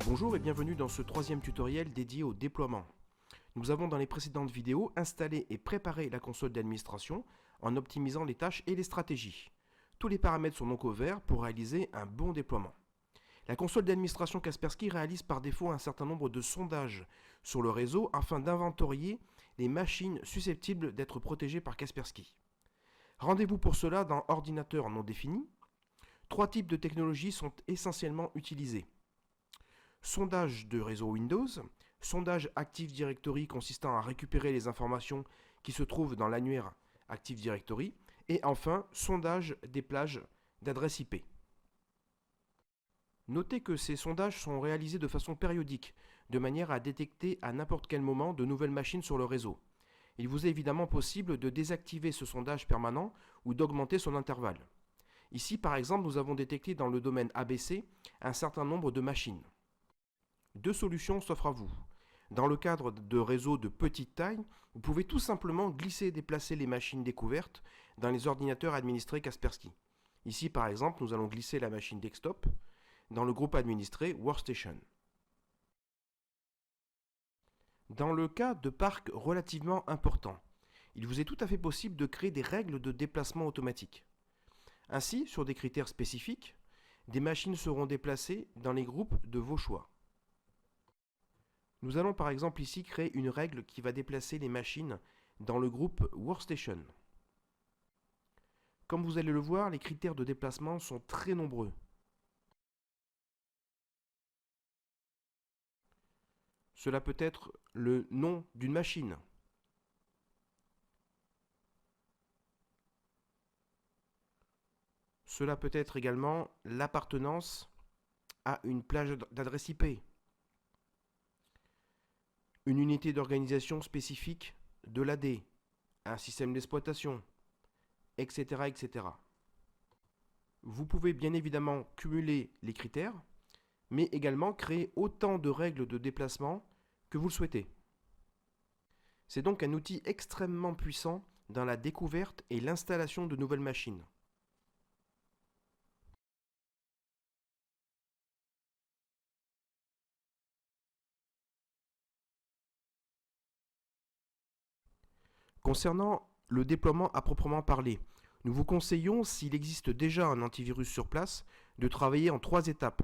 Bonjour et bienvenue dans ce troisième tutoriel dédié au déploiement. Nous avons dans les précédentes vidéos installé et préparé la console d'administration en optimisant les tâches et les stratégies. Tous les paramètres sont donc au vert pour réaliser un bon déploiement. La console d'administration Kaspersky réalise par défaut un certain nombre de sondages sur le réseau afin d'inventorier les machines susceptibles d'être protégées par Kaspersky. Rendez-vous pour cela dans Ordinateur non défini. Trois types de technologies sont essentiellement utilisées. Sondage de réseau Windows, sondage Active Directory consistant à récupérer les informations qui se trouvent dans l'annuaire Active Directory, et enfin sondage des plages d'adresse IP. Notez que ces sondages sont réalisés de façon périodique, de manière à détecter à n'importe quel moment de nouvelles machines sur le réseau. Il vous est évidemment possible de désactiver ce sondage permanent ou d'augmenter son intervalle. Ici, par exemple, nous avons détecté dans le domaine ABC un certain nombre de machines. Deux solutions s'offrent à vous. Dans le cadre de réseaux de petite taille, vous pouvez tout simplement glisser et déplacer les machines découvertes dans les ordinateurs administrés Kaspersky. Ici, par exemple, nous allons glisser la machine desktop dans le groupe administré Workstation. Dans le cas de parcs relativement importants, il vous est tout à fait possible de créer des règles de déplacement automatique. Ainsi, sur des critères spécifiques, des machines seront déplacées dans les groupes de vos choix. Nous allons par exemple ici créer une règle qui va déplacer les machines dans le groupe Workstation. Comme vous allez le voir, les critères de déplacement sont très nombreux. Cela peut être le nom d'une machine. Cela peut être également l'appartenance à une plage d'adresse IP. Une unité d'organisation spécifique de l'AD, un système d'exploitation, etc., etc. Vous pouvez bien évidemment cumuler les critères, mais également créer autant de règles de déplacement que vous le souhaitez. C'est donc un outil extrêmement puissant dans la découverte et l'installation de nouvelles machines. Concernant le déploiement à proprement parler, nous vous conseillons, s'il existe déjà un antivirus sur place, de travailler en 3 étapes.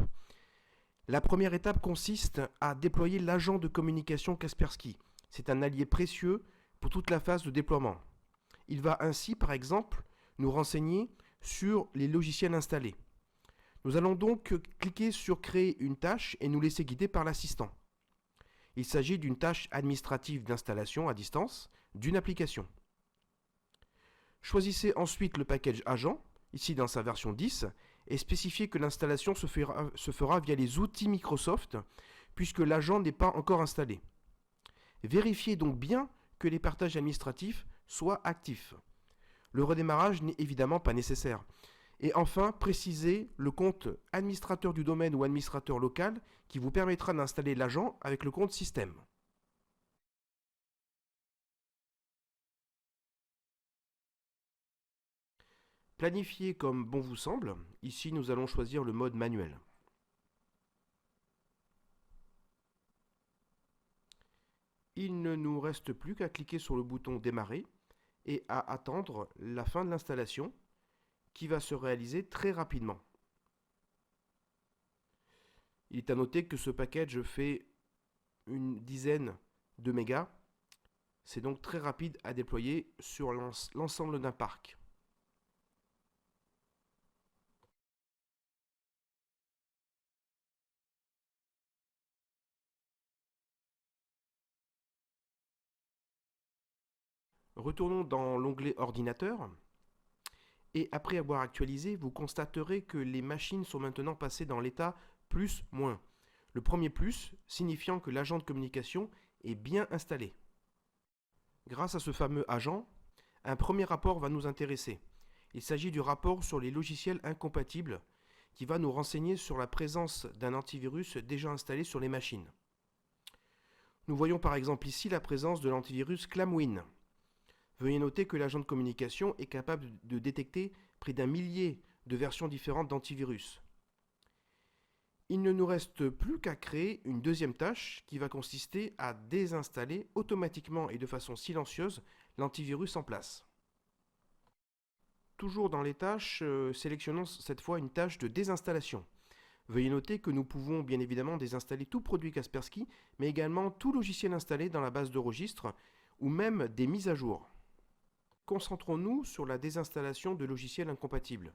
La première étape consiste à déployer l'agent de communication Kaspersky. C'est un allié précieux pour toute la phase de déploiement. Il va ainsi, par exemple, nous renseigner sur les logiciels installés. Nous allons donc cliquer sur Créer une tâche et nous laisser guider par l'assistant. Il s'agit d'une tâche administrative d'installation à distance d'une application. Choisissez ensuite le package agent, ici dans sa version 10, et spécifiez que l'installation se fera via les outils Microsoft, puisque l'agent n'est pas encore installé. Vérifiez donc bien que les partages administratifs soient actifs. Le redémarrage n'est évidemment pas nécessaire. Et enfin, précisez le compte administrateur du domaine ou administrateur local qui vous permettra d'installer l'agent avec le compte système. Planifiez comme bon vous semble. Ici, nous allons choisir le mode manuel. Il ne nous reste plus qu'à cliquer sur le bouton Démarrer et à attendre la fin de l'installation qui va se réaliser très rapidement. Il est à noter que ce package fait une dizaine de mégas. C'est donc très rapide à déployer sur l'ensemble d'un parc. Retournons dans l'onglet Ordinateur. Et après avoir actualisé, vous constaterez que les machines sont maintenant passées dans l'état plus-moins. Le premier plus signifiant que l'agent de communication est bien installé. Grâce à ce fameux agent, un premier rapport va nous intéresser. Il s'agit du rapport sur les logiciels incompatibles qui va nous renseigner sur la présence d'un antivirus déjà installé sur les machines. Nous voyons par exemple ici la présence de l'antivirus Clamwin. Veuillez noter que l'agent de communication est capable de détecter près d'un millier de versions différentes d'antivirus. Il ne nous reste plus qu'à créer une deuxième tâche qui va consister à désinstaller automatiquement et de façon silencieuse l'antivirus en place. Toujours dans les tâches, sélectionnons cette fois une tâche de désinstallation. Veuillez noter que nous pouvons bien évidemment désinstaller tout produit Kaspersky, mais également tout logiciel installé dans la base de registre ou même des mises à jour. Concentrons-nous sur la désinstallation de logiciels incompatibles.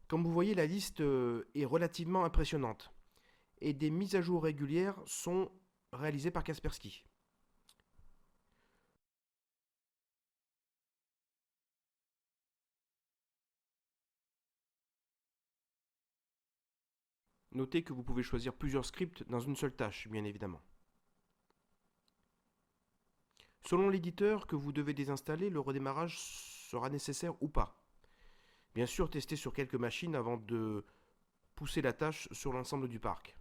Comme vous voyez, la liste est relativement impressionnante et des mises à jour régulières sont réalisées par Kaspersky. Notez que vous pouvez choisir plusieurs scripts dans une seule tâche, bien évidemment. Selon l'éditeur que vous devez désinstaller, le redémarrage sera nécessaire ou pas. Bien sûr, testez sur quelques machines avant de pousser la tâche sur l'ensemble du parc.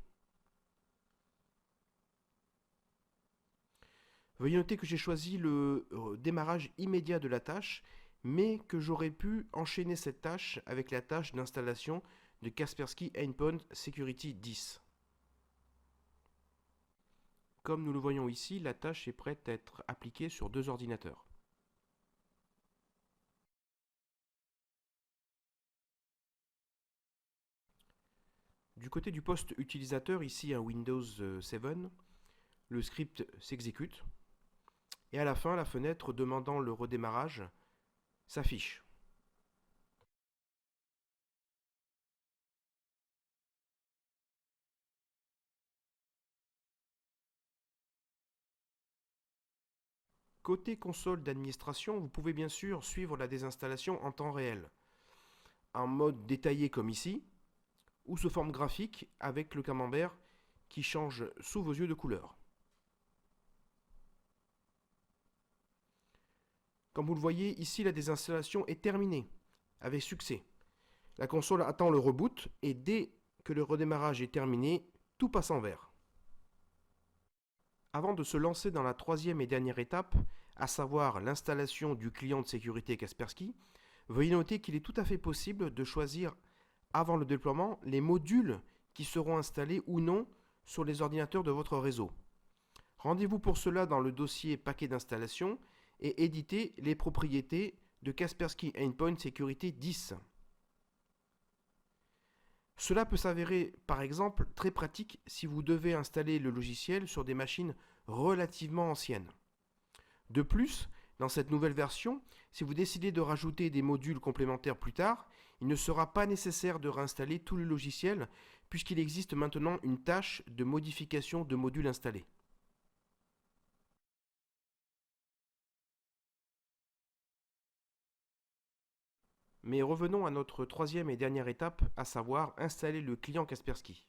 Veuillez noter que j'ai choisi le démarrage immédiat de la tâche, mais que j'aurais pu enchaîner cette tâche avec la tâche d'installation de Kaspersky Endpoint Security 10. Comme nous le voyons ici, la tâche est prête à être appliquée sur deux ordinateurs. Du côté du poste utilisateur, ici un Windows 7, le script s'exécute et à la fin, la fenêtre demandant le redémarrage s'affiche. Côté console d'administration, vous pouvez bien sûr suivre la désinstallation en temps réel, en mode détaillé comme ici, ou sous forme graphique avec le camembert qui change sous vos yeux de couleur. Comme vous le voyez, ici la désinstallation est terminée, avec succès. La console attend le reboot et dès que le redémarrage est terminé, tout passe en vert. Avant de se lancer dans la troisième et dernière étape, à savoir l'installation du client de sécurité Kaspersky, veuillez noter qu'il est tout à fait possible de choisir avant le déploiement les modules qui seront installés ou non sur les ordinateurs de votre réseau. Rendez-vous pour cela dans le dossier paquet d'installation et éditez les propriétés de Kaspersky Endpoint Security 10. Cela peut s'avérer par exemple très pratique si vous devez installer le logiciel sur des machines relativement anciennes. De plus, dans cette nouvelle version, si vous décidez de rajouter des modules complémentaires plus tard, il ne sera pas nécessaire de réinstaller tout le logiciel puisqu'il existe maintenant une tâche de modification de modules installés. Mais revenons à notre troisième et dernière étape, à savoir installer le client Kaspersky.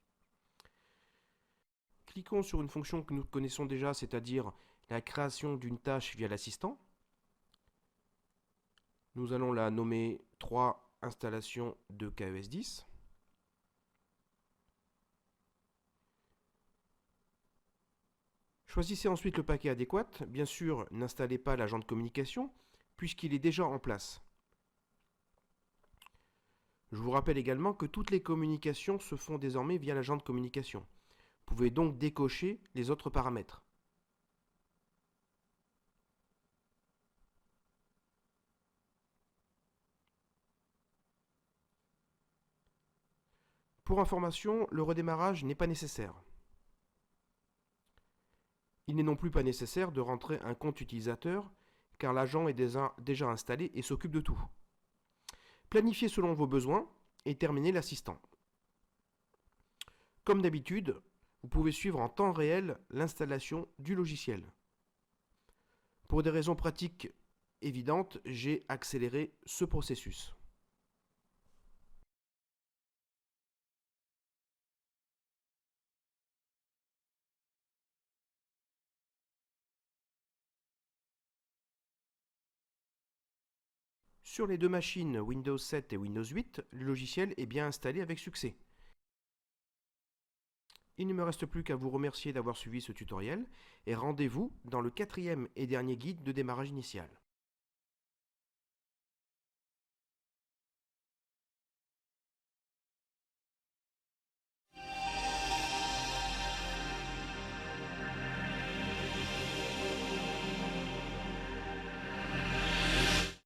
Cliquons sur une fonction que nous connaissons déjà, c'est-à-dire la création d'une tâche via l'assistant. Nous allons la nommer 3 installation de KES 10. Choisissez ensuite le paquet adéquat. Bien sûr, n'installez pas l'agent de communication puisqu'il est déjà en place. Je vous rappelle également que toutes les communications se font désormais via l'agent de communication. Vous pouvez donc décocher les autres paramètres. Pour information, le redémarrage n'est pas nécessaire. Il n'est non plus pas nécessaire de rentrer un compte utilisateur car l'agent est déjà installé et s'occupe de tout. Planifiez selon vos besoins et terminez l'assistant. Comme d'habitude, vous pouvez suivre en temps réel l'installation du logiciel. Pour des raisons pratiques évidentes, j'ai accéléré ce processus. Sur les deux machines Windows 7 et Windows 8, le logiciel est bien installé avec succès. Il ne me reste plus qu'à vous remercier d'avoir suivi ce tutoriel et rendez-vous dans le quatrième et dernier guide de démarrage initial.